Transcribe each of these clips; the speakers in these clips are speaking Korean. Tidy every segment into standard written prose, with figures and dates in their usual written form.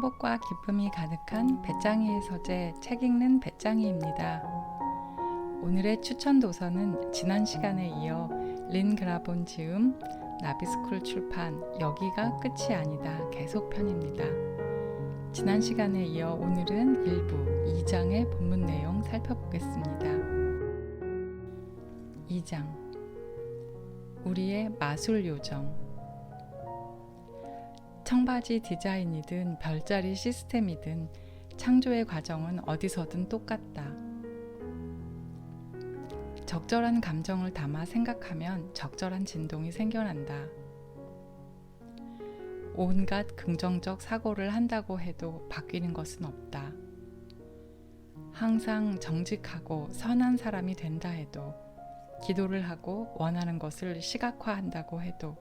행복과 기쁨이 가득한 배짱이의 서재 책 읽는 배짱이입니다. 오늘의 추천 도서는 지난 시간에 이어 린 그라본 지음, 나비스쿨 출판 여기가 끝이 아니다 계속편입니다. 지난 시간에 이어 오늘은 일부 2장의 본문 내용 살펴보겠습니다. 2장 우리의 마술 요정. 청바지 디자인이든 별자리 시스템이든 창조의 과정은 어디서든 똑같다. 적절한 감정을 담아 생각하면 적절한 진동이 생겨난다. 온갖 긍정적 사고를 한다고 해도 바뀌는 것은 없다. 항상 정직하고 선한 사람이 된다 해도, 기도를 하고 원하는 것을 시각화한다고 해도,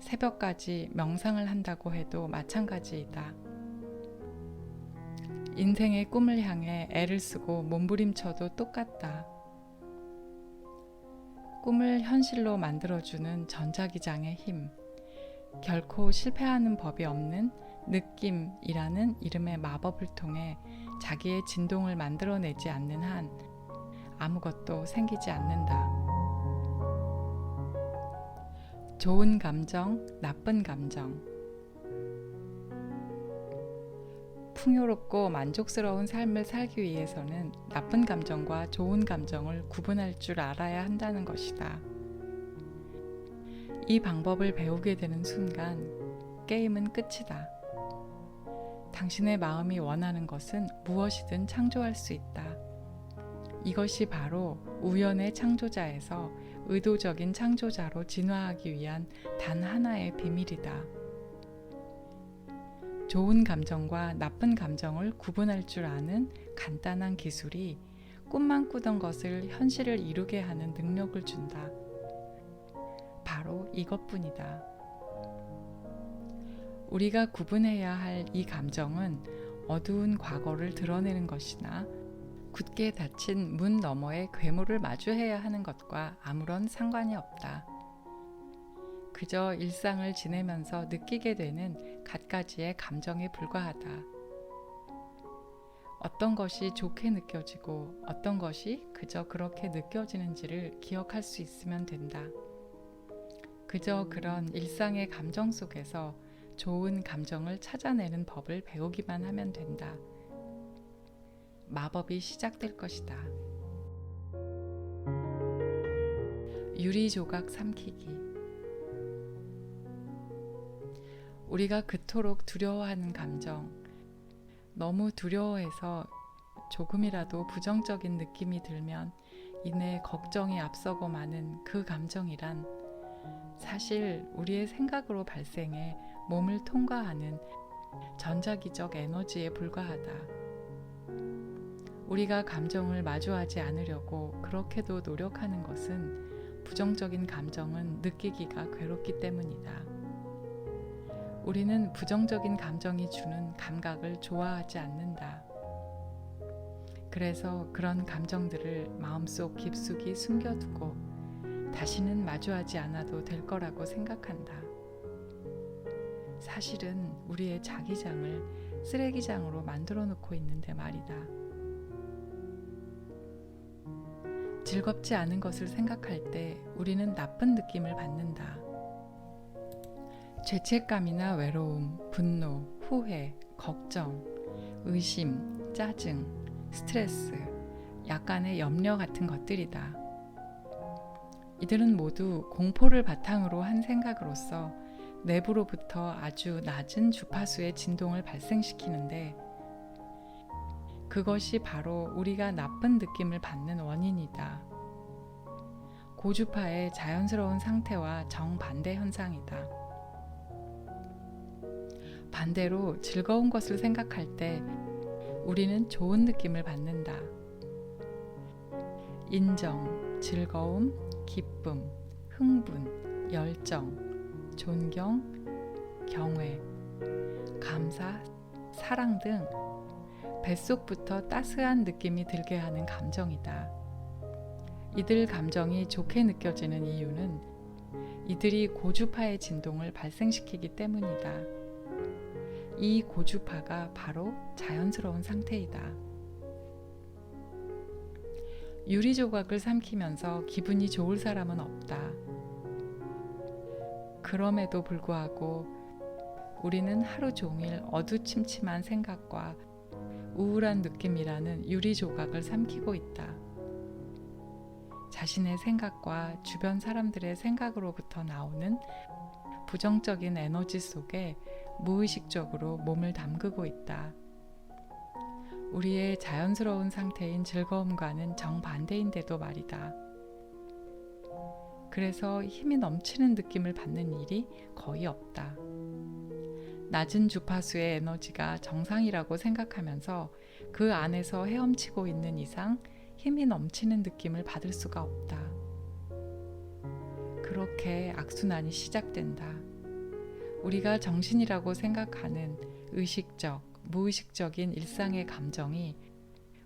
새벽까지 명상을 한다고 해도 마찬가지이다. 인생의 꿈을 향해 애를 쓰고 몸부림쳐도 똑같다. 꿈을 현실로 만들어주는 전자기장의 힘, 결코 실패하는 법이 없는 느낌이라는 이름의 마법을 통해 자기의 진동을 만들어내지 않는 한 아무것도 생기지 않는다. 좋은 감정, 나쁜 감정. 풍요롭고 만족스러운 삶을 살기 위해서는 나쁜 감정과 좋은 감정을 구분할 줄 알아야 한다는 것이다. 이 방법을 배우게 되는 순간 게임은 끝이다. 당신의 마음이 원하는 것은 무엇이든 창조할 수 있다. 이것이 바로 우연의 창조자에서 의도적인 창조자로 진화하기 위한 단 하나의 비밀이다. 좋은 감정과 나쁜 감정을 구분할 줄 아는 간단한 기술이 꿈만 꾸던 것을 현실을 이루게 하는 능력을 준다. 바로 이것뿐이다. 우리가 구분해야 할 이 감정은 어두운 과거를 드러내는 것이나 굳게 닫힌 문 너머의 괴물을 마주해야 하는 것과 아무런 상관이 없다. 그저 일상을 지내면서 느끼게 되는 갖가지의 감정에 불과하다. 어떤 것이 좋게 느껴지고 어떤 것이 그저 그렇게 느껴지는지를 기억할 수 있으면 된다. 그저 그런 일상의 감정 속에서 좋은 감정을 찾아내는 법을 배우기만 하면 된다. 마법이 시작될 것이다. 유리 조각 삼키기. 우리가 그토록 두려워하는 감정, 너무 두려워해서 조금이라도 부정적인 느낌이 들면 이내 걱정이 앞서고 마는 그 감정이란 사실 우리의 생각으로 발생해 몸을 통과하는 전자기적 에너지에 불과하다. 우리가 감정을 마주하지 않으려고 그렇게도 노력하는 것은 부정적인 감정은 느끼기가 괴롭기 때문이다. 우리는 부정적인 감정이 주는 감각을 좋아하지 않는다. 그래서 그런 감정들을 마음속 깊숙이 숨겨두고 다시는 마주하지 않아도 될 거라고 생각한다. 사실은 우리의 자기장을 쓰레기장으로 만들어 놓고 있는데 말이다. 즐겁지 않은 것을 생각할 때 우리는 나쁜 느낌을 받는다. 죄책감이나 외로움, 분노, 후회, 걱정, 의심, 짜증, 스트레스, 약간의 염려 같은 것들이다. 이들은 모두 공포를 바탕으로 한 생각으로서 내부로부터 아주 낮은 주파수의 진동을 발생시키는데 그것이 바로 우리가 나쁜 느낌을 받는 원인이다. 고주파의 자연스러운 상태와 정반대 현상이다. 반대로 즐거운 것을 생각할 때 우리는 좋은 느낌을 받는다. 인정, 즐거움, 기쁨, 흥분, 열정, 존경, 경외, 감사, 사랑 등 뱃속부터 따스한 느낌이 들게 하는 감정이다. 이들 감정이 좋게 느껴지는 이유는 이들이 고주파의 진동을 발생시키기 때문이다. 이 고주파가 바로 자연스러운 상태이다. 유리 조각을 삼키면서 기분이 좋을 사람은 없다. 그럼에도 불구하고 우리는 하루 종일 어두침침한 생각과 우울한 느낌이라는 유리 조각을 삼키고 있다. 자신의 생각과 주변 사람들의 생각으로부터 나오는 부정적인 에너지 속에 무의식적으로 몸을 담그고 있다. 우리의 자연스러운 상태인 즐거움과는 정반대인데도 말이다. 그래서 힘이 넘치는 느낌을 받는 일이 거의 없다. 낮은 주파수의 에너지가 정상이라고 생각하면서 그 안에서 헤엄치고 있는 이상 힘이 넘치는 느낌을 받을 수가 없다. 그렇게 악순환이 시작된다. 우리가 정신이라고 생각하는 의식적, 무의식적인 일상의 감정이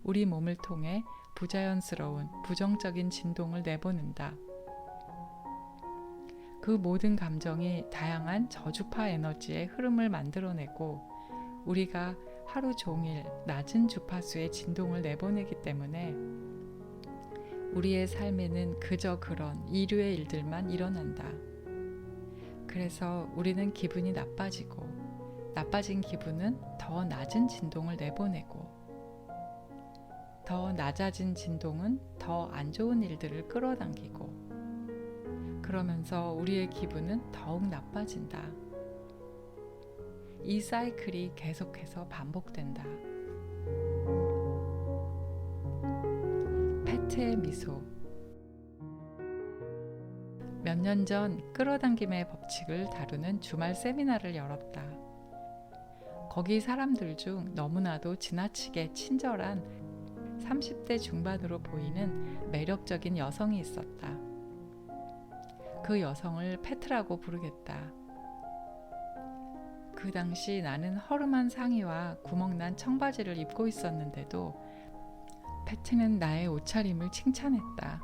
우리 몸을 통해 부자연스러운 부정적인 진동을 내보낸다. 그 모든 감정이 다양한 저주파 에너지의 흐름을 만들어내고 우리가 하루 종일 낮은 주파수의 진동을 내보내기 때문에 우리의 삶에는 그저 그런 이류의 일들만 일어난다. 그래서 우리는 기분이 나빠지고 나빠진 기분은 더 낮은 진동을 내보내고 더 낮아진 진동은 더 안 좋은 일들을 끌어당기고 그러면서 우리의 기분은 더욱 나빠진다. 이 사이클이 계속해서 반복된다. 패트의 미소. 몇 년 전 끌어당김의 법칙을 다루는 주말 세미나를 열었다. 거기 사람들 중 너무나도 지나치게 친절한 30대 중반으로 보이는 매력적인 여성이 있었다. 그 여성을 패트라고 부르겠다. 그 당시 나는 허름한 상의와 구멍난 청바지를 입고 있었는데도 패트는 나의 옷차림을 칭찬했다.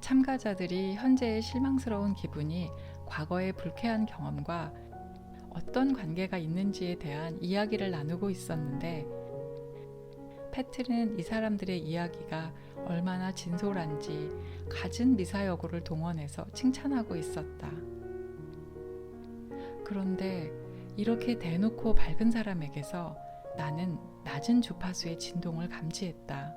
참가자들이 현재의 실망스러운 기분이 과거의 불쾌한 경험과 어떤 관계가 있는지에 대한 이야기를 나누고 있었는데 패트는 이 사람들의 이야기가 얼마나 진솔한지 갖은 미사여구를 동원해서 칭찬하고 있었다. 그런데 이렇게 대놓고 밝은 사람에게서 나는 낮은 주파수의 진동을 감지했다.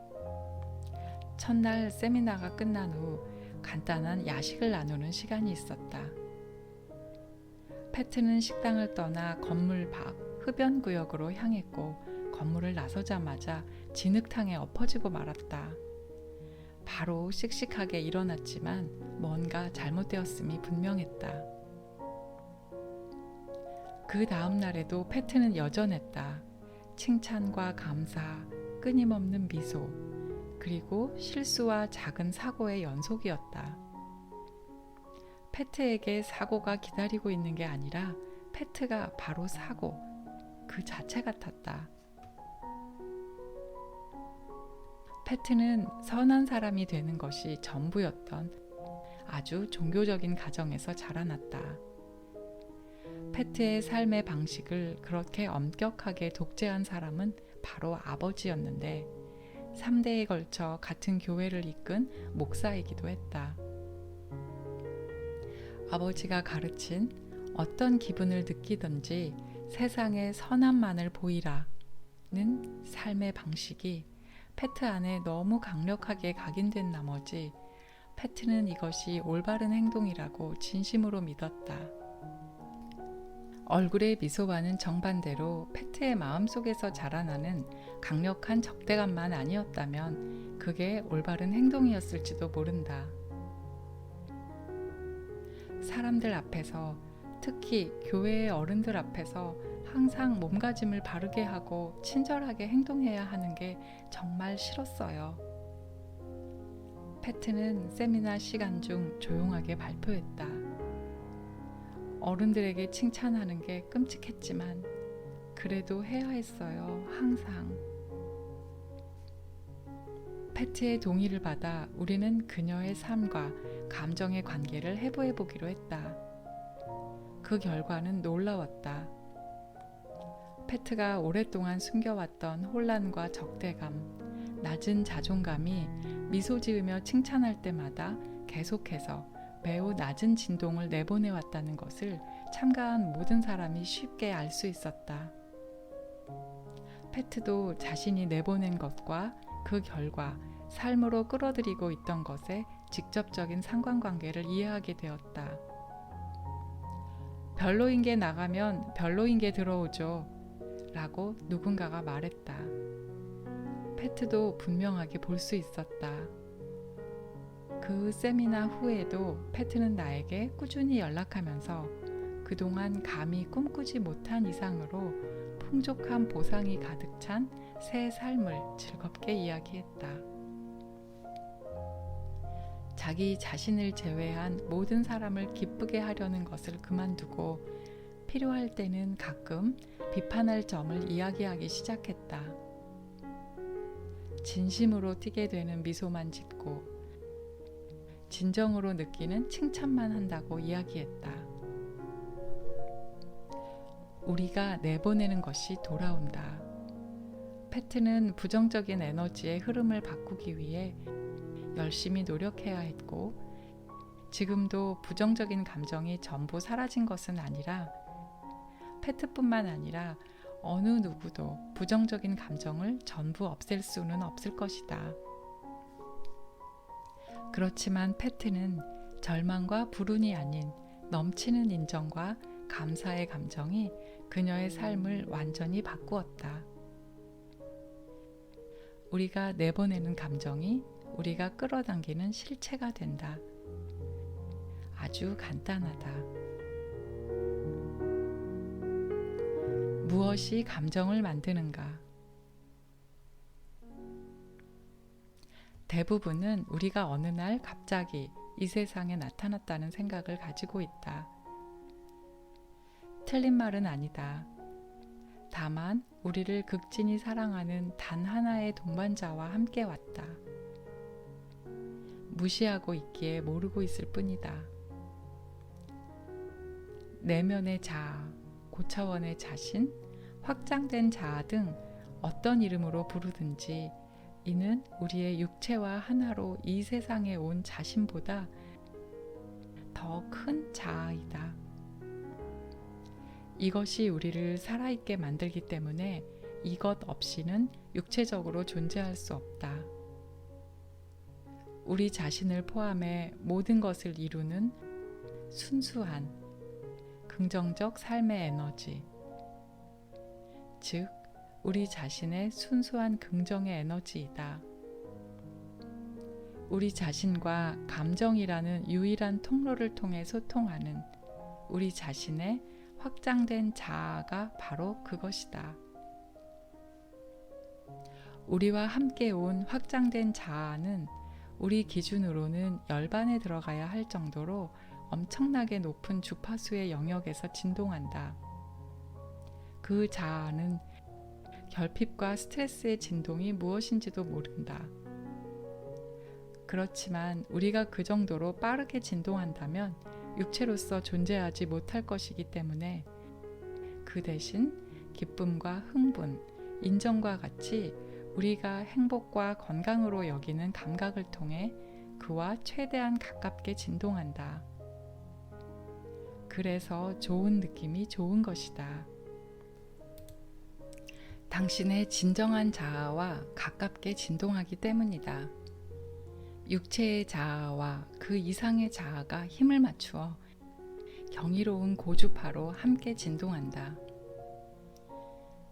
첫날 세미나가 끝난 후 간단한 야식을 나누는 시간이 있었다. 패트는 식당을 떠나 건물 밖 흡연 구역으로 향했고 건물을 나서자마자 진흙탕에 엎어지고 말았다. 바로 씩씩하게 일어났지만 뭔가 잘못되었음이 분명했다. 그 다음 날에도 패트는 여전했다. 칭찬과 감사, 끊임없는 미소, 그리고 실수와 작은 사고의 연속이었다. 패트에게 사고가 기다리고 있는 게 아니라 패트가 바로 사고, 그 자체 같았다. 패트는 선한 사람이 되는 것이 전부였던 아주 종교적인 가정에서 자라났다. 패트의 삶의 방식을 그렇게 엄격하게 독재한 사람은 바로 아버지였는데 3대에 걸쳐 같은 교회를 이끈 목사이기도 했다. 아버지가 가르친 어떤 기분을 느끼든지 세상에 선함만을 보이라는 삶의 방식이 패트 안에 너무 강력하게 각인된 나머지 패트는 이것이 올바른 행동이라고 진심으로 믿었다. 얼굴의 미소와는 정반대로 패트의 마음속에서 자라나는 강력한 적대감만 아니었다면 그게 올바른 행동이었을지도 모른다. 사람들 앞에서, 특히 교회의 어른들 앞에서 항상 몸가짐을 바르게 하고 친절하게 행동해야 하는 게 정말 싫었어요. 패트는 세미나 시간 중 조용하게 발표했다. 어른들에게 칭찬하는 게 끔찍했지만 그래도 해야 했어요. 항상. 패트의 동의를 받아 우리는 그녀의 삶과 감정의 관계를 해부해 보기로 했다. 그 결과는 놀라웠다. 패트가 오랫동안 숨겨왔던 혼란과 적대감, 낮은 자존감이 미소 지으며 칭찬할 때마다 계속해서 매우 낮은 진동을 내보내왔다는 것을 참가한 모든 사람이 쉽게 알 수 있었다. 패트도 자신이 내보낸 것과 그 결과 삶으로 끌어들이고 있던 것에 직접적인 상관관계를 이해하게 되었다. 별로인 게 나가면 별로인 게 들어오죠. 라고 누군가가 말했다. 패트도 분명하게 볼 수 있었다. 그 세미나 후에도 패트는 나에게 꾸준히 연락하면서 그동안 감히 꿈꾸지 못한 이상으로 풍족한 보상이 가득 찬 새 삶을 즐겁게 이야기했다. 자기 자신을 제외한 모든 사람을 기쁘게 하려는 것을 그만두고 필요할 때는 가끔 비판할 점을 이야기하기 시작했다. 진심으로 띠게 되는 미소만 짓고 진정으로 느끼는 칭찬만 한다고 이야기했다. 우리가 내보내는 것이 돌아온다. 패트는 부정적인 에너지의 흐름을 바꾸기 위해 열심히 노력해야 했고, 지금도 부정적인 감정이 전부 사라진 것은 아니라 패트뿐만 아니라 어느 누구도 부정적인 감정을 전부 없앨 수는 없을 것이다. 그렇지만 패트는 절망과 불운이 아닌 넘치는 인정과 감사의 감정이 그녀의 삶을 완전히 바꾸었다. 우리가 내보내는 감정이 우리가 끌어당기는 실체가 된다. 아주 간단하다. 무엇이 감정을 만드는가? 대부분은 우리가 어느 날 갑자기 이 세상에 나타났다는 생각을 가지고 있다. 틀린 말은 아니다. 다만 우리를 극진히 사랑하는 단 하나의 동반자와 함께 왔다. 무시하고 있기에 모르고 있을 뿐이다. 내면의 자아, 고차원의 자신, 확장된 자아 등 어떤 이름으로 부르든지 이는 우리의 육체와 하나로 이 세상에 온 자신보다 더 큰 자아이다. 이것이 우리를 살아있게 만들기 때문에 이것 없이는 육체적으로 존재할 수 없다. 우리 자신을 포함해 모든 것을 이루는 순수한, 긍정적 삶의 에너지, 즉 우리 자신의 순수한 긍정의 에너지이다. 우리 자신과 감정이라는 유일한 통로를 통해 소통하는 우리 자신의 확장된 자아가 바로 그것이다. 우리와 함께 온 확장된 자아는 우리 기준으로는 열반에 들어가야 할 정도로 엄청나게 높은 주파수의 영역에서 진동한다. 그 자아는 결핍과 스트레스의 진동이 무엇인지도 모른다. 그렇지만 우리가 그 정도로 빠르게 진동한다면 육체로서 존재하지 못할 것이기 때문에 그 대신 기쁨과 흥분, 인정과 같이 우리가 행복과 건강으로 여기는 감각을 통해 그와 최대한 가깝게 진동한다. 그래서 좋은 느낌이 좋은 것이다. 당신의 진정한 자아와 가깝게 진동하기 때문이다. 육체의 자아와 그 이상의 자아가 힘을 맞추어 경이로운 고주파로 함께 진동한다.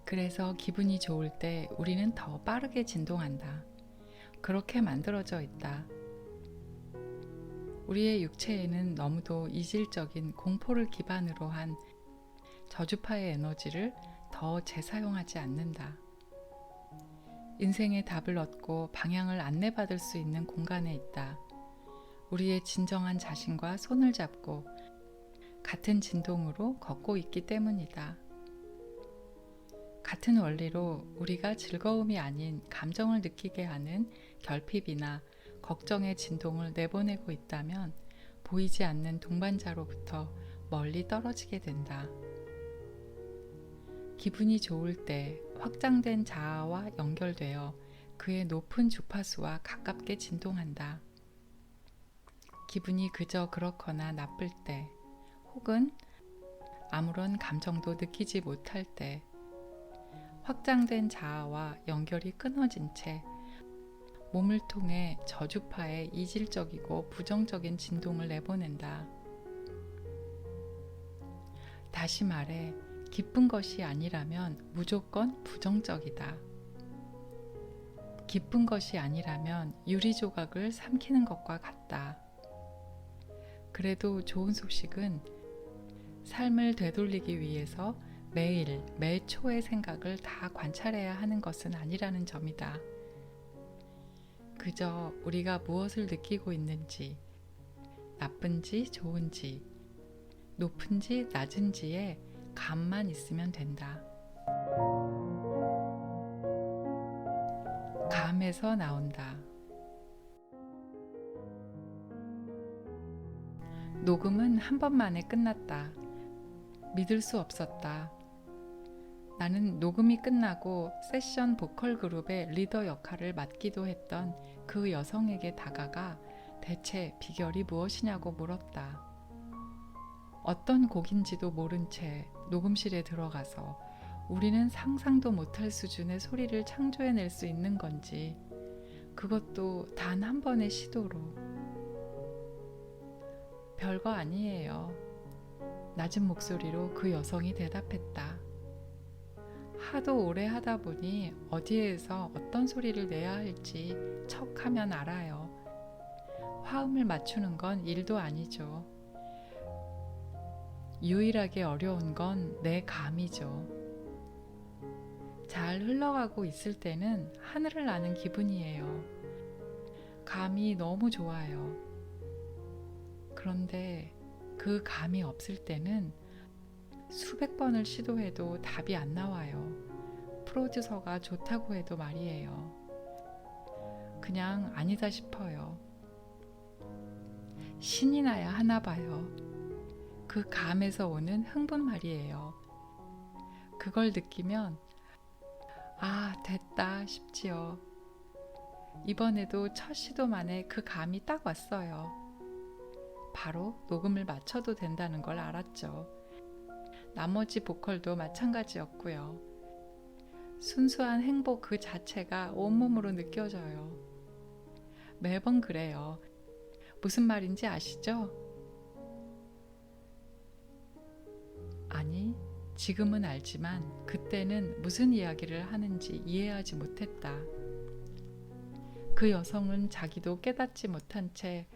그래서 기분이 좋을 때 우리는 더 빠르게 진동한다. 그렇게 만들어져 있다. 우리의 육체에는 너무도 이질적인 공포를 기반으로 한 저주파의 에너지를 더 재사용하지 않는다. 인생의 답을 얻고 방향을 안내받을 수 있는 공간에 있다. 우리의 진정한 자신과 손을 잡고 같은 진동으로 걷고 있기 때문이다. 같은 원리로 우리가 즐거움이 아닌 감정을 느끼게 하는 결핍이나 걱정의 진동을 내보내고 있다면 보이지 않는 동반자로부터 멀리 떨어지게 된다. 기분이 좋을 때 확장된 자아와 연결되어 그의 높은 주파수와 가깝게 진동한다. 기분이 그저 그렇거나 나쁠 때, 혹은 아무런 감정도 느끼지 못할 때, 확장된 자아와 연결이 끊어진 채 몸을 통해 저주파의 이질적이고 부정적인 진동을 내보낸다. 다시 말해, 기쁜 것이 아니라면 무조건 부정적이다. 기쁜 것이 아니라면 유리조각을 삼키는 것과 같다. 그래도 좋은 소식은 삶을 되돌리기 위해서 매일, 매 초의 생각을 다 관찰해야 하는 것은 아니라는 점이다. 그저 우리가 무엇을 느끼고 있는지, 나쁜지 좋은지, 높은지 낮은지에 감만 있으면 된다. 감에서 나온다. 녹음은 한 번만에 끝났다. 믿을 수 없었다. 나는 녹음이 끝나고 세션 보컬 그룹의 리더 역할을 맡기도 했던 그 여성에게 다가가 대체 비결이 무엇이냐고 물었다. 어떤 곡인지도 모른 채 녹음실에 들어가서 우리는 상상도 못할 수준의 소리를 창조해낼 수 있는 건지, 그것도 단 한 번의 시도로. 별거 아니에요. 낮은 목소리로 그 여성이 대답했다. 하도 오래 하다 보니 어디에서 어떤 소리를 내야 할지 척하면 알아요. 화음을 맞추는 건 일도 아니죠. 유일하게 어려운 건 내 감이죠. 잘 흘러가고 있을 때는 하늘을 나는 기분이에요. 감이 너무 좋아요. 그런데 그 감이 없을 때는 수백 번을 시도해도 답이 안 나와요. 프로듀서가 좋다고 해도 말이에요. 그냥 아니다 싶어요. 신이 나야 하나 봐요. 그 감에서 오는 흥분 말이에요. 그걸 느끼면 아, 됐다 싶지요. 이번에도 첫 시도 만에 그 감이 딱 왔어요. 바로 녹음을 마쳐도 된다는 걸 알았죠. 나머지 보컬도 마찬가지였고요. 순수한 행복 그 자체가 온몸으로 느껴져요. 매번 그래요. 무슨 말인지 아시죠? 아니, 지금은 알지만 그때는 무슨 이야기를 하는지 이해하지 못했다. 그 여성은 자기도 깨닫지 못한 채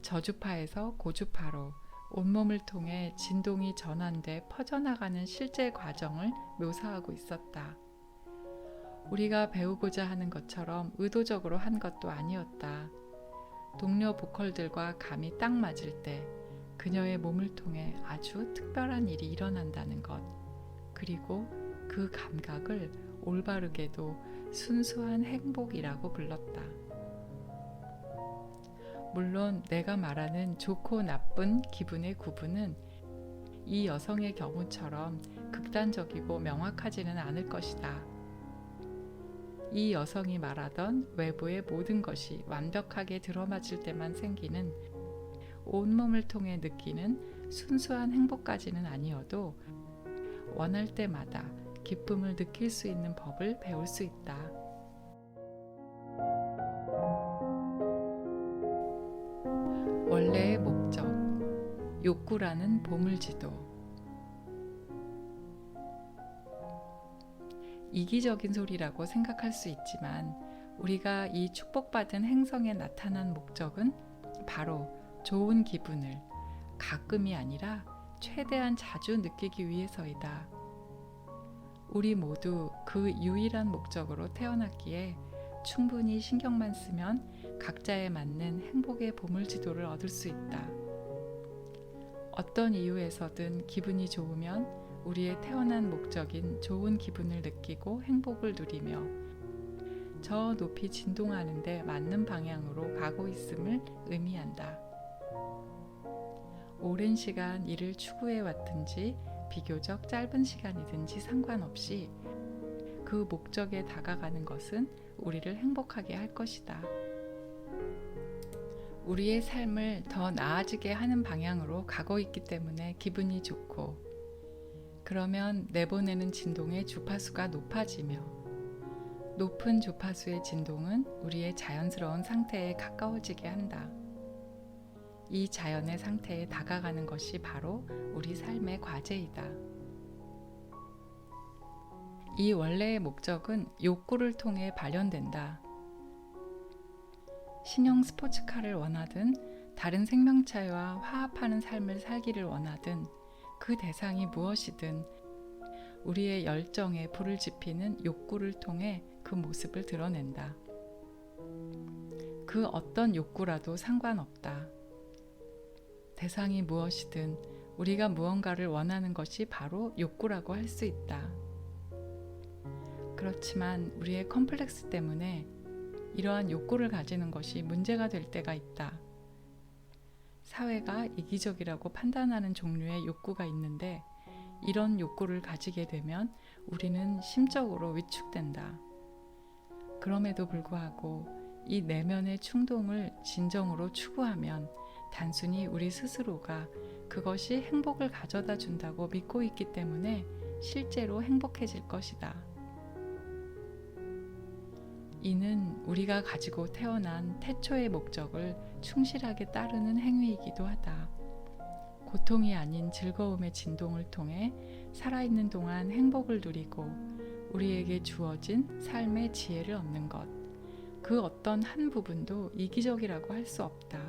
저주파에서 고주파로 온몸을 통해 진동이 전환돼 퍼져나가는 실제 과정을 묘사하고 있었다. 우리가 배우고자 하는 것처럼 의도적으로 한 것도 아니었다. 동료 보컬들과 감이 딱 맞을 때 그녀의 몸을 통해 아주 특별한 일이 일어난다는 것, 그리고 그 감각을 올바르게도 순수한 행복이라고 불렀다. 물론 내가 말하는 좋고 나쁜 기분의 구분은 이 여성의 경우처럼 극단적이고 명확하지는 않을 것이다. 이 여성이 말하던 외부의 모든 것이 완벽하게 들어맞을 때만 생기는 온몸을 통해 느끼는 순수한 행복까지는 아니어도 원할 때마다 기쁨을 느낄 수 있는 법을 배울 수 있다. 원래의 목적, 욕구라는 보물지도. 이기적인 소리라고 생각할 수 있지만 우리가 이 축복받은 행성에 나타난 목적은 바로 좋은 기분을 가끔이 아니라 최대한 자주 느끼기 위해서이다. 우리 모두 그 유일한 목적으로 태어났기에 충분히 신경만 쓰면 각자에 맞는 행복의 보물지도를 얻을 수 있다. 어떤 이유에서든 기분이 좋으면 우리의 태어난 목적인 좋은 기분을 느끼고 행복을 누리며 저 높이 진동하는 데 맞는 방향으로 가고 있음을 의미한다. 오랜 시간 이를 추구해 왔든지 비교적 짧은 시간이든지 상관없이 그 목적에 다가가는 것은 우리를 행복하게 할 것이다. 우리의 삶을 더 나아지게 하는 방향으로 가고 있기 때문에 기분이 좋고, 그러면 내보내는 진동의 주파수가 높아지며, 높은 주파수의 진동은 우리의 자연스러운 상태에 가까워지게 한다. 이 자연의 상태에 다가가는 것이 바로 우리 삶의 과제이다. 이 원래의 목적은 욕구를 통해 발현된다. 신형 스포츠카를 원하든 다른 생명체와 화합하는 삶을 살기를 원하든 그 대상이 무엇이든 우리의 열정에 불을 지피는 욕구를 통해 그 모습을 드러낸다. 그 어떤 욕구라도 상관없다. 대상이 무엇이든 우리가 무언가를 원하는 것이 바로 욕구라고 할 수 있다. 그렇지만 우리의 컴플렉스 때문에 이러한 욕구를 가지는 것이 문제가 될 때가 있다. 사회가 이기적이라고 판단하는 종류의 욕구가 있는데, 이런 욕구를 가지게 되면 우리는 심적으로 위축된다. 그럼에도 불구하고 이 내면의 충동을 진정으로 추구하면 단순히 우리 스스로가 그것이 행복을 가져다 준다고 믿고 있기 때문에 실제로 행복해질 것이다. 이는 우리가 가지고 태어난 태초의 목적을 충실하게 따르는 행위이기도 하다. 고통이 아닌 즐거움의 진동을 통해 살아있는 동안 행복을 누리고 우리에게 주어진 삶의 지혜를 얻는 것, 그 어떤 한 부분도 이기적이라고 할 수 없다.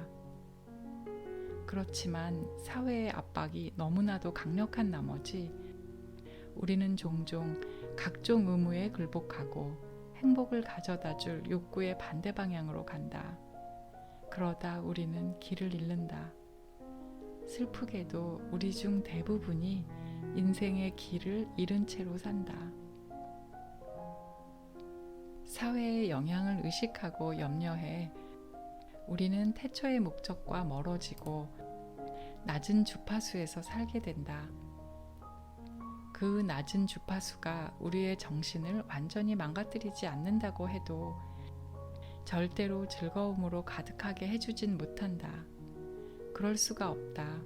그렇지만 사회의 압박이 너무나도 강력한 나머지 우리는 종종 각종 의무에 굴복하고 행복을 가져다 줄 욕구의 반대 방향으로 간다. 그러다 우리는 길을 잃는다. 슬프게도 우리 중 대부분이 인생의 길을 잃은 채로 산다. 사회의 영향을 의식하고 염려해 우리는 태초의 목적과 멀어지고 낮은 주파수에서 살게 된다. 그 낮은 주파수가 우리의 정신을 완전히 망가뜨리지 않는다고 해도 절대로 즐거움으로 가득하게 해주진 못한다. 그럴 수가 없다.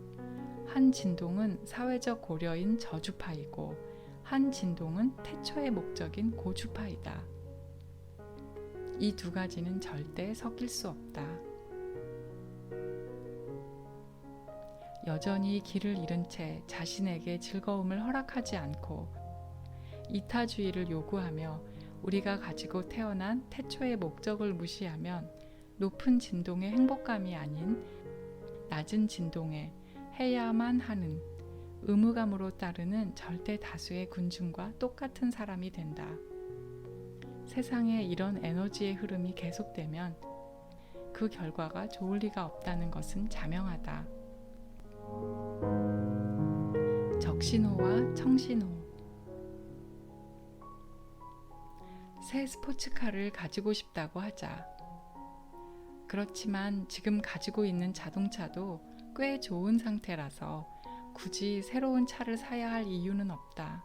한 진동은 사회적 고려인 저주파이고 한 진동은 태초의 목적인 고주파이다. 이 두 가지는 절대 섞일 수 없다. 여전히 길을 잃은 채 자신에게 즐거움을 허락하지 않고 이타주의를 요구하며 우리가 가지고 태어난 태초의 목적을 무시하면 높은 진동의 행복감이 아닌 낮은 진동에 해야만 하는 의무감으로 따르는 절대 다수의 군중과 똑같은 사람이 된다. 세상에 이런 에너지의 흐름이 계속되면 그 결과가 좋을 리가 없다는 것은 자명하다. 적신호와 청신호. 새 스포츠카를 가지고 싶다고 하자. 그렇지만 지금 가지고 있는 자동차도 꽤 좋은 상태라서 굳이 새로운 차를 사야 할 이유는 없다.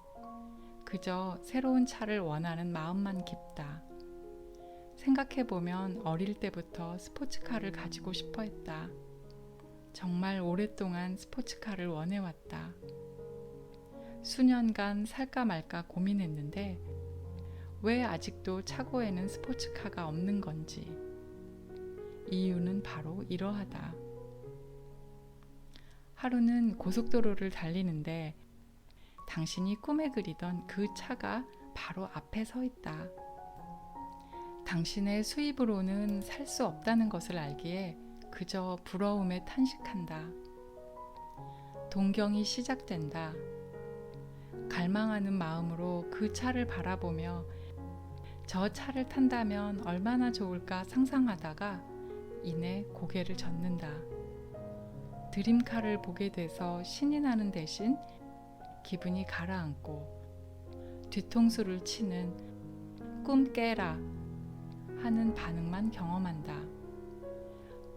그저 새로운 차를 원하는 마음만 깊다. 생각해보면 어릴 때부터 스포츠카를 가지고 싶어 했다. 정말 오랫동안 스포츠카를 원해왔다. 수년간 살까 말까 고민했는데 왜 아직도 차고에는 스포츠카가 없는 건지. 이유는 바로 이러하다. 하루는 고속도로를 달리는데 당신이 꿈에 그리던 그 차가 바로 앞에 서 있다. 당신의 수입으로는 살 수 없다는 것을 알기에 그저 부러움에 탄식한다. 동경이 시작된다. 갈망하는 마음으로 그 차를 바라보며 저 차를 탄다면 얼마나 좋을까 상상하다가 이내 고개를 젓는다. 드림카를 보게 돼서 신이 나는 대신 기분이 가라앉고 뒤통수를 치는 꿈 깨라 하는 반응만 경험한다.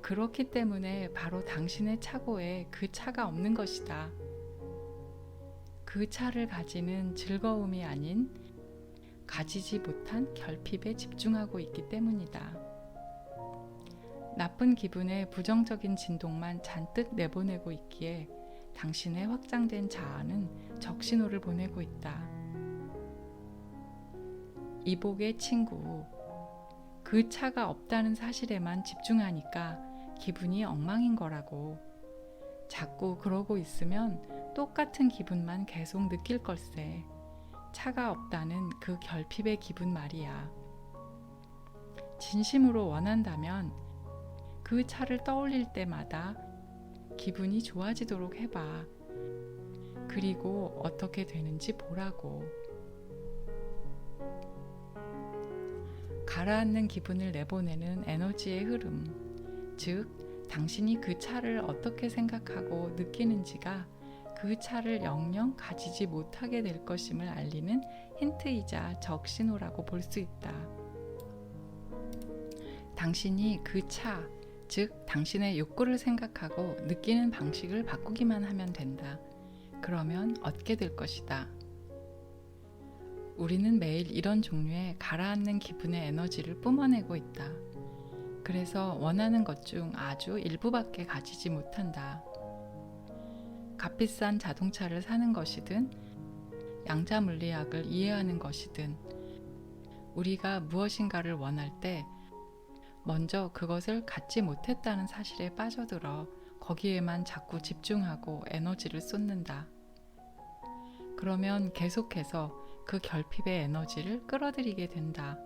그렇기 때문에 바로 당신의 차고에 그 차가 없는 것이다. 그 차를 가지는 즐거움이 아닌 가지지 못한 결핍에 집중하고 있기 때문이다. 나쁜 기분에 부정적인 진동만 잔뜩 내보내고 있기에 당신의 확장된 자아는 적신호를 보내고 있다. 이복의 친구, 그 차가 없다는 사실에만 집중하니까 기분이 엉망인 거라고. 자꾸 그러고 있으면 똑같은 기분만 계속 느낄 걸세. 차가 없다는 그 결핍의 기분 말이야. 진심으로 원한다면 그 차를 떠올릴 때마다 기분이 좋아지도록 해봐. 그리고 어떻게 되는지 보라고. 가라앉는 기분을 내보내는 에너지의 흐름, 즉 당신이 그 차를 어떻게 생각하고 느끼는지가 그 차를 영영 가지지 못하게 될 것임을 알리는 힌트이자 적신호라고 볼 수 있다. 당신이 그 차, 즉 당신의 욕구를 생각하고 느끼는 방식을 바꾸기만 하면 된다. 그러면 얻게 될 것이다. 우리는 매일 이런 종류의 가라앉는 기분의 에너지를 뿜어내고 있다. 그래서 원하는 것 중 아주 일부밖에 가지지 못한다. 값비싼 자동차를 사는 것이든 양자 물리학을 이해하는 것이든 우리가 무엇인가를 원할 때 먼저 그것을 갖지 못했다는 사실에 빠져들어 거기에만 자꾸 집중하고 에너지를 쏟는다. 그러면 계속해서 그 결핍의 에너지를 끌어들이게 된다.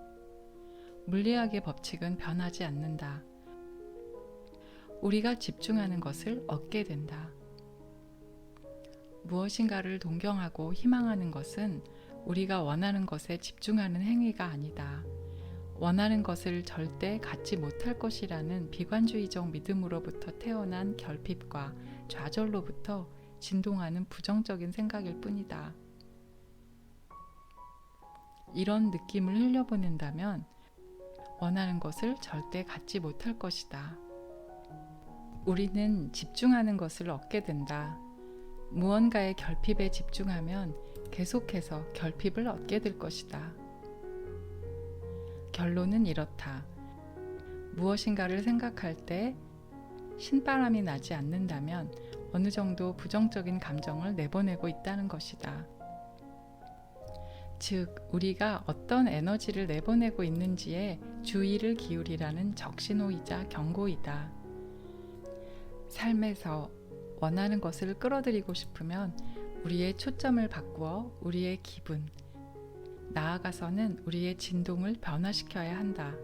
물리학의 법칙은 변하지 않는다. 우리가 집중하는 것을 얻게 된다. 무엇인가를 동경하고 희망하는 것은 우리가 원하는 것에 집중하는 행위가 아니다. 원하는 것을 절대 갖지 못할 것이라는 비관주의적 믿음으로부터 태어난 결핍과 좌절로부터 진동하는 부정적인 생각일 뿐이다. 이런 느낌을 흘려보낸다면 원하는 것을 절대 갖지 못할 것이다. 우리는 집중하는 것을 얻게 된다. 무언가의 결핍에 집중하면 계속해서 결핍을 얻게 될 것이다. 결론은 이렇다. 무엇인가를 생각할 때 신바람이 나지 않는다면 어느 정도 부정적인 감정을 내보내고 있다는 것이다. 즉, 우리가 어떤 에너지를 내보내고 있는지에 주의를 기울이라는 적신호이자 경고이다. 삶에서 원하는 것을 끌어들이고 싶으면 우리의 초점을 바꾸어 우리의 기분, 나아가서는 우리의 진동을 변화시켜야 한다.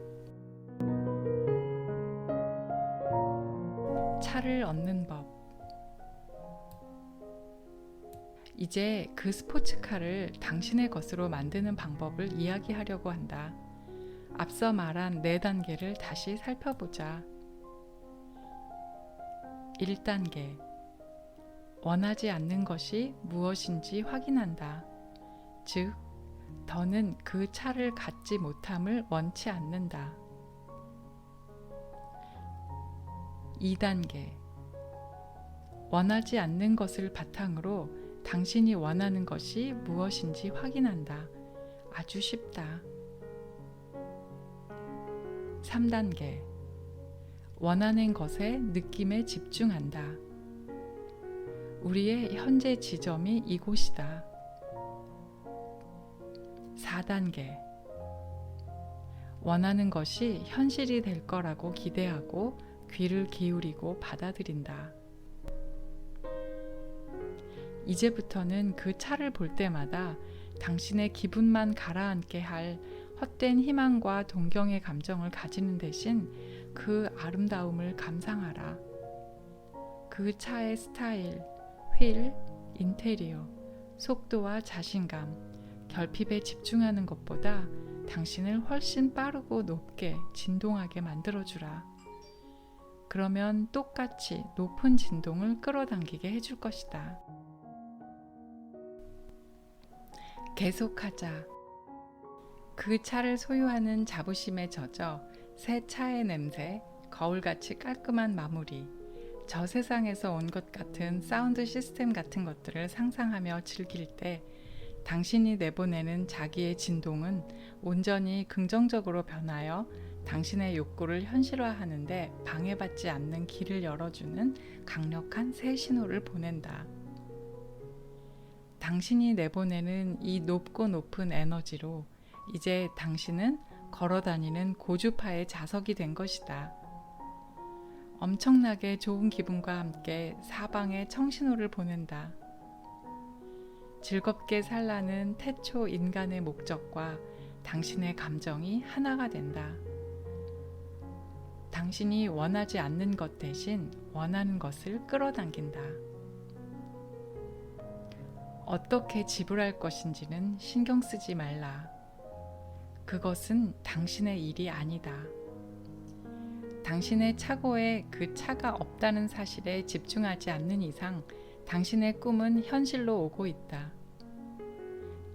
차를 얻는 법. 이제 그 스포츠카를 당신의 것으로 만드는 방법을 이야기하려고 한다. 앞서 말한 4단계를 다시 살펴보자. 1단계. 원하지 않는 것이 무엇인지 확인한다. 즉, 더는 그 차를 갖지 못함을 원치 않는다. 2단계. 원하지 않는 것을 바탕으로 당신이 원하는 것이 무엇인지 확인한다. 아주 쉽다. 3단계. 원하는 것에 느낌에 집중한다. 우리의 현재 지점이 이곳이다. 4단계. 원하는 것이 현실이 될 거라고 기대하고 귀를 기울이고 받아들인다. 이제부터는 그 차를 볼 때마다 당신의 기분만 가라앉게 할 헛된 희망과 동경의 감정을 가지는 대신 그 아름다움을 감상하라. 그 차의 스타일, 휠, 인테리어, 속도와 자신감, 결핍에 집중하는 것보다 당신을 훨씬 빠르고 높게 진동하게 만들어주라. 그러면 똑같이 높은 진동을 끌어당기게 해줄 것이다. 계속하자. 그 차를 소유하는 자부심에 젖어 새 차의 냄새, 거울같이 깔끔한 마무리, 저 세상에서 온 것 같은 사운드 시스템 같은 것들을 상상하며 즐길 때 당신이 내보내는 자기의 진동은 온전히 긍정적으로 변하여 당신의 욕구를 현실화하는데 방해받지 않는 길을 열어주는 강력한 새 신호를 보낸다. 당신이 내보내는 이 높고 높은 에너지로 이제 당신은 걸어다니는 고주파의 자석이 된 것이다. 엄청나게 좋은 기분과 함께 사방에 청신호를 보낸다. 즐겁게 살라는 태초 인간의 목적과 당신의 감정이 하나가 된다. 당신이 원하지 않는 것 대신 원하는 것을 끌어당긴다. 어떻게 지불할 것인지는 신경 쓰지 말라. 그것은 당신의 일이 아니다. 당신의 차고에 그 차가 없다는 사실에 집중하지 않는 이상 당신의 꿈은 현실로 오고 있다.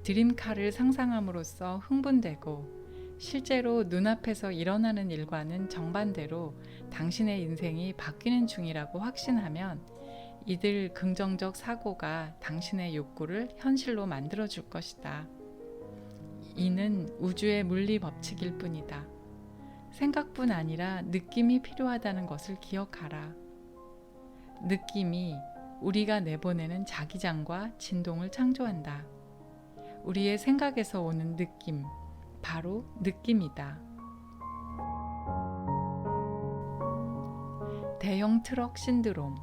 드림카를 상상함으로써 흥분되고 실제로 눈앞에서 일어나는 일과는 정반대로 당신의 인생이 바뀌는 중이라고 확신하면 이들 긍정적 사고가 당신의 욕구를 현실로 만들어줄 것이다. 이는 우주의 물리 법칙일 뿐이다. 생각뿐 아니라 느낌이 필요하다는 것을 기억하라. 느낌이 우리가 내보내는 자기장과 진동을 창조한다. 우리의 생각에서 오는 느낌, 바로 느낌이다. 대형 트럭 신드롬.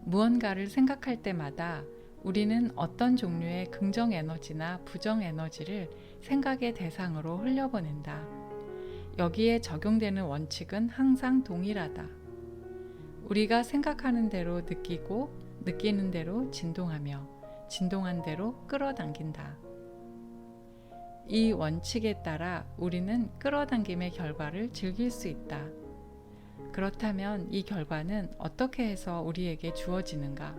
무언가를 생각할 때마다 우리는 어떤 종류의 긍정 에너지나 부정 에너지를 생각의 대상으로 흘려보낸다. 여기에 적용되는 원칙은 항상 동일하다. 우리가 생각하는 대로 느끼고 느끼는 대로 진동하며 진동한 대로 끌어당긴다. 이 원칙에 따라 우리는 끌어당김의 결과를 즐길 수 있다. 그렇다면 이 결과는 어떻게 해서 우리에게 주어지는가?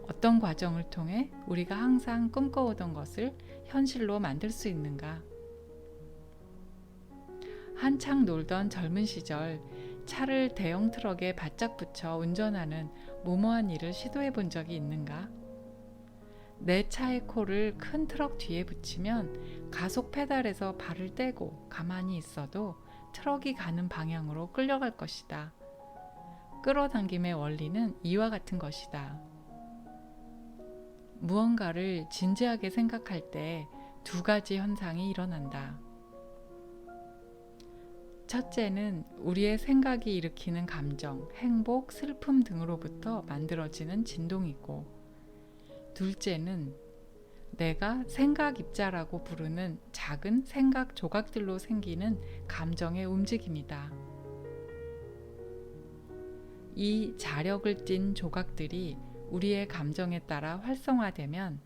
어떤 과정을 통해 우리가 항상 꿈꿔오던 것을 현실로 만들 수 있는가? 한창 놀던 젊은 시절 차를 대형 트럭에 바짝 붙여 운전하는 무모한 일을 시도해 본 적이 있는가? 내 차의 코를 큰 트럭 뒤에 붙이면 가속 페달에서 발을 떼고 가만히 있어도 트럭이 가는 방향으로 끌려갈 것이다. 끌어당김의 원리는 이와 같은 것이다. 무언가를 진지하게 생각할 때 두 가지 현상이 일어난다. 첫째는 우리의 생각이 일으키는 감정, 행복, 슬픔 등으로부터 만들어지는 진동이고, 둘째는 내가 생각 입자라고 부르는 작은 생각 조각들로 생기는 감정의 움직임이다. 이 자력을 띤 조각들이 우리의 감정에 따라 활성화되면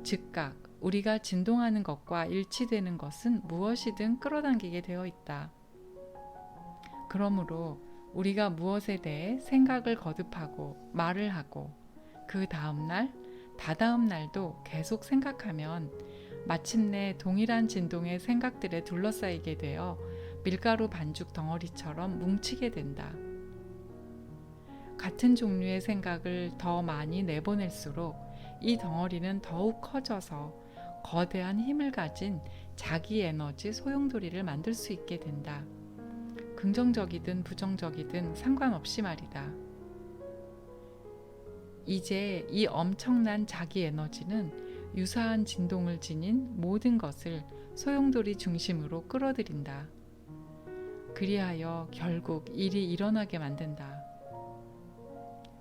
즉각 우리가 진동하는 것과 일치되는 것은 무엇이든 끌어당기게 되어 있다. 그러므로 우리가 무엇에 대해 생각을 거듭하고 말을 하고 그 다음 날, 다다음 날도 계속 생각하면 마침내 동일한 진동의 생각들에 둘러싸이게 되어 밀가루 반죽 덩어리처럼 뭉치게 된다. 같은 종류의 생각을 더 많이 내보낼수록 이 덩어리는 더욱 커져서 거대한 힘을 가진 자기 에너지 소용돌이를 만들 수 있게 된다. 긍정적이든 부정적이든 상관없이 말이다. 이제 이 엄청난 자기 에너지는 유사한 진동을 지닌 모든 것을 소용돌이 중심으로 끌어들인다. 그리하여 결국 일이 일어나게 만든다.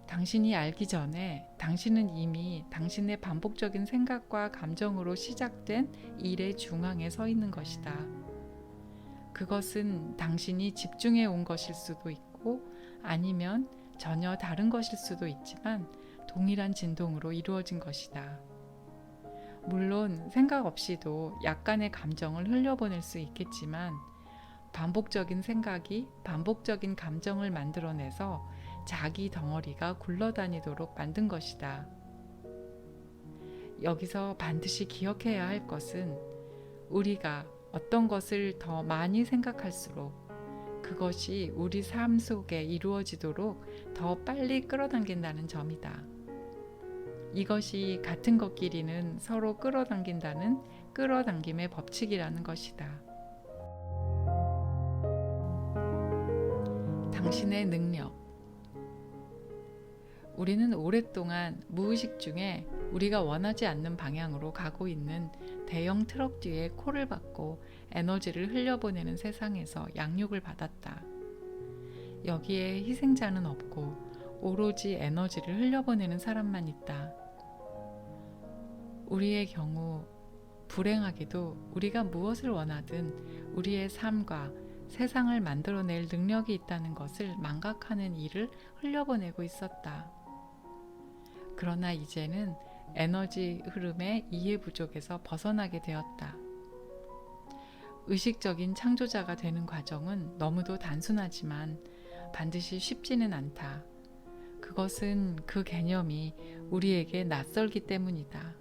당신이 알기 전에 당신은 이미 당신의 반복적인 생각과 감정으로 시작된 일의 중앙에 서 있는 것이다. 그것은 당신이 집중해 온 것일 수도 있고 아니면 전혀 다른 것일 수도 있지만 동일한 진동으로 이루어진 것이다. 물론 생각 없이도 약간의 감정을 흘려보낼 수 있겠지만 반복적인 생각이 반복적인 감정을 만들어내서 자기 덩어리가 굴러다니도록 만든 것이다. 여기서 반드시 기억해야 할 것은 우리가 어떤 것을 더 많이 생각할수록 그것이 우리 삶 속에 이루어지도록 더 빨리 끌어당긴다는 점이다. 이것이 같은 것끼리는 서로 끌어당긴다는 끌어당김의 법칙이라는 것이다. 당신의 능력. 우리는 오랫동안 무의식 중에 우리가 원하지 않는 방향으로 가고 있는 대형 트럭 뒤에 코를 박고 에너지를 흘려보내는 세상에서 양육을 받았다. 여기에 희생자는 없고 오로지 에너지를 흘려보내는 사람만 있다. 우리의 경우 불행하게도 우리가 무엇을 원하든 우리의 삶과 세상을 만들어낼 능력이 있다는 것을 망각하는 일을 흘려보내고 있었다. 그러나 이제는 에너지 흐름의 이해 부족에서 벗어나게 되었다. 의식적인 창조자가 되는 과정은 너무도 단순하지만 반드시 쉽지는 않다. 그것은 그 개념이 우리에게 낯설기 때문이다.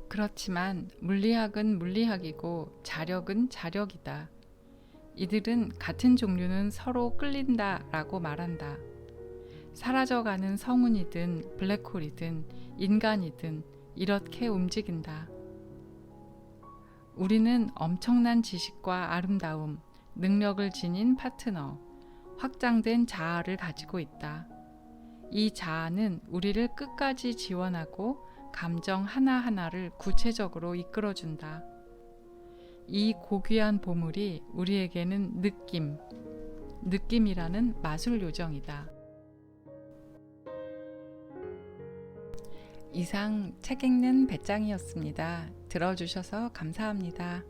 그렇지만 물리학은 물리학이고 자력은 자력이다. 이들은 같은 종류는 서로 끌린다라고 말한다. 사라져가는 성운이든 블랙홀이든 인간이든 이렇게 움직인다. 우리는 엄청난 지식과 아름다움, 능력을 지닌 파트너, 확장된 자아를 가지고 있다. 이 자아는 우리를 끝까지 지원하고 감정 하나하나를 구체적으로 이끌어준다. 이 고귀한 보물이 우리에게는 느낌이라는 마술 요정이다. 이상 책 읽는 배짱이었습니다. 들어주셔서 감사합니다.